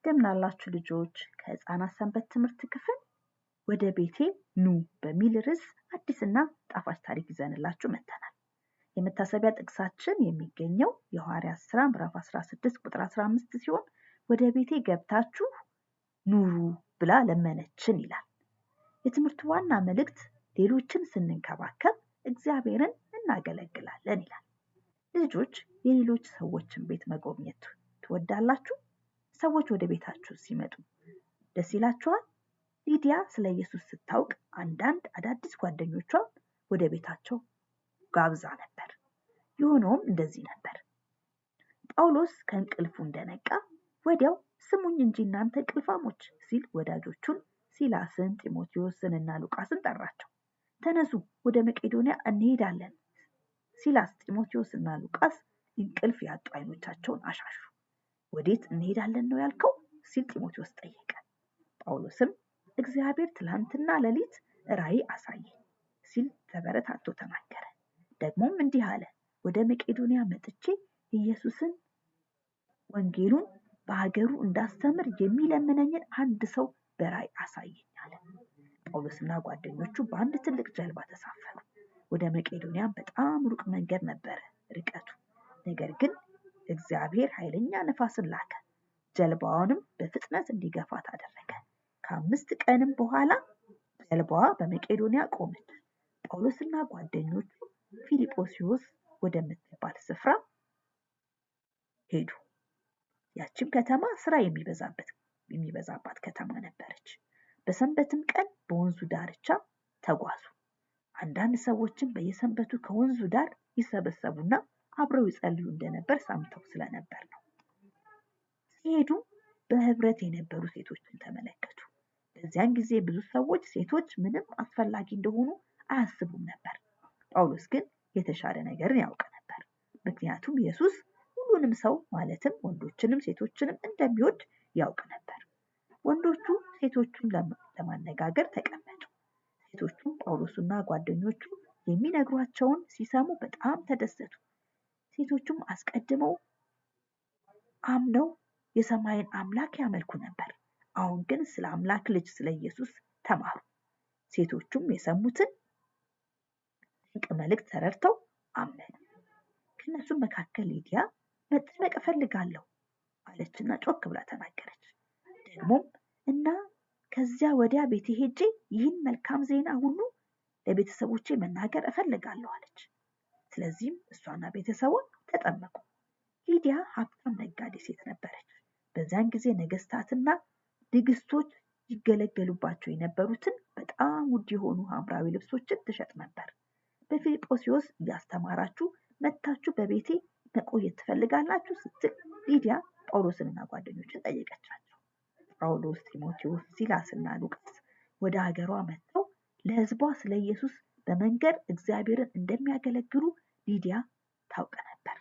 እንደምን አላችሁ ልጆች? ከህፃናት ሰንበት ትምህርት ክፍል ወደ ቤቴ ኑ በሚል ርዕስ አዲስና ጣፋጭ ታሪክ ይዘንላችሁ መጥተናል። የመታሰቢያ ጥቅሳችን የሚገኘው የሐዋርያት ሥራ ምዕራፍ 16 ቁጥር 15 ሲሆን ወደ ቤቴ ገብታችሁ ኑሩ ብላ ለመነችን ይላል። የትምህርቱ ዋና መልእክት ሌሎችን ስንንከባከብ እግዚአብሔርን እናገለግላለን ይላል። ልጆች የሌሎች ሰዎችን ቤት መጎብኘት ትወዳላችሁ? ሰዎች ወደ ቤታችሁ ሲመጡ ደስ ይላችኋል? ሊዲያ ስለ ኢየሱስ ስታውቅ አንዳንድ አዳዲስ ጓደኞቿ ወደ ቤታቸው ጋብዛ ነበር። የሆነውም እንደዚህ ነበር። ጳውሎስ ከእንቅልፉ እንደነቃ ወዲያው ስሙኝ እንጂ እናንተ እንቅልፋሞች ሲል ወዳጆቹን ሲላስን፣ ጢሞቴዎስንና ሉቃስን ጠራቸው። ተነሱ፣ ወደ መቄዶንያ እንሄዳለን። ሲላስ፣ ጢሞቴዎስና ሉቃስ እንቅልፍ ያጡ አይኖቻቸውን አሻሹ። ወዴት እንሄዳለን ነው ያልከው? ሲል ጢሞቴዎስ ጠየቀ። ጳውሎስም እግዚአብሔር ትላንትና ሌሊት ራእይ አሳየኝ ሲል ተበረታቶ ተናገረ። ደግሞም እንዲህ አለ፣ ወደ መቄዶንያ መጥቼ ኢየሱስን ወንጌሉን በሀገሩ እንዳስተምር የሚለምነኝን አንድ ሰው በራእይ አሳየኝ አለ። ጳውሎስና ጓደኞቹ በአንድ ትልቅ ጀልባ ተሳፈሩ። ወደ መቄዶንያ በጣም ሩቅ መንገድ ነበረ ርቀቱ። ነገር ግን እግዚአብሔር ኃይለኛ ነፋስን ላከ፣ ጀልባዋንም በፍጥነት እንዲገፋት አደረገ። ከ5 ቀንም በኋላ ጀልባዋ በመቄዶንያ ቆመች። ጳውሎስና ጓደኞቹ ፊልጶስዮስ ወደምትባል ስፍራ ሄዱ። ያችም ከተማ ስራ የሚበዛባት ከተማ ነበረች። በሰንበትም ቀን በወንዙ ዳርቻ ተጓዙ። አንዳንድ ሰዎችም በየሰንበቱ ከወንዙ ዳር ይሰበሰቡና አብረው ይጸልዩ እንደነበር ሰምተው ስለነበር ነው። ሲሄዱ በህብረት የነበሩ ሴቶችን ተመለከቱ። በዚያን ጊዜ ብዙ ሰዎች ሴቶች ምንም አስፈላጊ እንደሆኑ አያስቡም ነበር። ጳውሎስ ግን የተሻለ ነገርን ያውቅ ነበር። ምክንያቱም ኢየሱስ ሁሉንም ሰው ማለትም ወንዶችንም ሴቶችንም እንደሚወድ ያውቅ ነበር። ወንዶቹ ሴቶቹን ለማነጋገር ተቀመጡ። ሴቶቹም ጳውሎስና ጓደኞቹ የሚነግሯቸውን ሲሰሙ በጣም ተደሰቱ። ሴቶቹም አስቀድመው አምነው የሰማይን አምላክ ያመልኩ ነበር። አሁን ግን ስለ አምላክ ልጅ ስለ ኢየሱስ ተማሩ። ሴቶቹም የሰሙትን ድንቅ መልእክት ተረድተው አመኑ። ከእነሱም መካከል ሊዲያ መጠመቅ እፈልጋለሁ አለችና ጮክ ብላ ተናገረች። ደግሞም እና ከዚያ ወዲያ ቤቴ ሄጄ ይህን መልካም ዜና ሁሉ ለቤተሰቦቼ መናገር እፈልጋለሁ አለች። ስለዚህም እሷና ቤተሰቧ ተጠመቁ። ሊዲያ ሀብታም ነጋዴ ሴት ነበረች። በዚያን ጊዜ ነገስታትና ንግስቶች ይገለገሉባቸው የነበሩትን በጣም ውድ የሆኑ ሐምራዊ ልብሶችን ትሸጥ ነበር። በፊልጶስዮስ እያስተማራችሁ መጥታችሁ በቤቴ መቆየት ትፈልጋላችሁ ስትል ሊዲያ ጳውሎስንና ጓደኞችን ጠየቀቻቸው። ጳውሎስ፣ ጢሞቴዎስ፣ ሲላስና ሉቃስ ወደ ሀገሯ መጥተው ለሕዝቧ ስለ ኢየሱስ በመንገር እግዚአብሔርን እንደሚያገለግሉ ሊዲያ ታውቅ ነበር።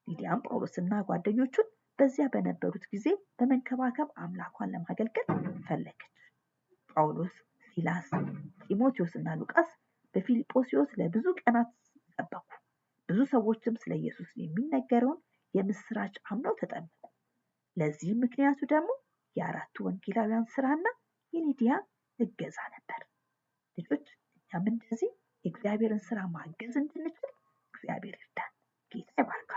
ሊዲያም ጳውሎስና ጓደኞቹን በዚያ በነበሩት ጊዜ በመንከባከብ አምላኳን ለማገልገል ፈለገች። ጳውሎስ፣ ሲላስ፣ ጢሞቴዎስና ሉቃስ በፊልጶስዮስ ለብዙ ቀናት ሰበኩ። ብዙ ሰዎችም ስለ ኢየሱስ የሚነገረውን የምስራች አምነው ተጠመቁ። ለዚህም ምክንያቱ ደግሞ የአራቱ ወንጌላውያን ስራና የሊዲያ እገዛ ነበር። ልጆች እኛም እንደዚህ የእግዚአብሔርን ስራ ማገዝ እንድንችል እግዚአብሔር ይርዳን። ጌታ ይባርክ።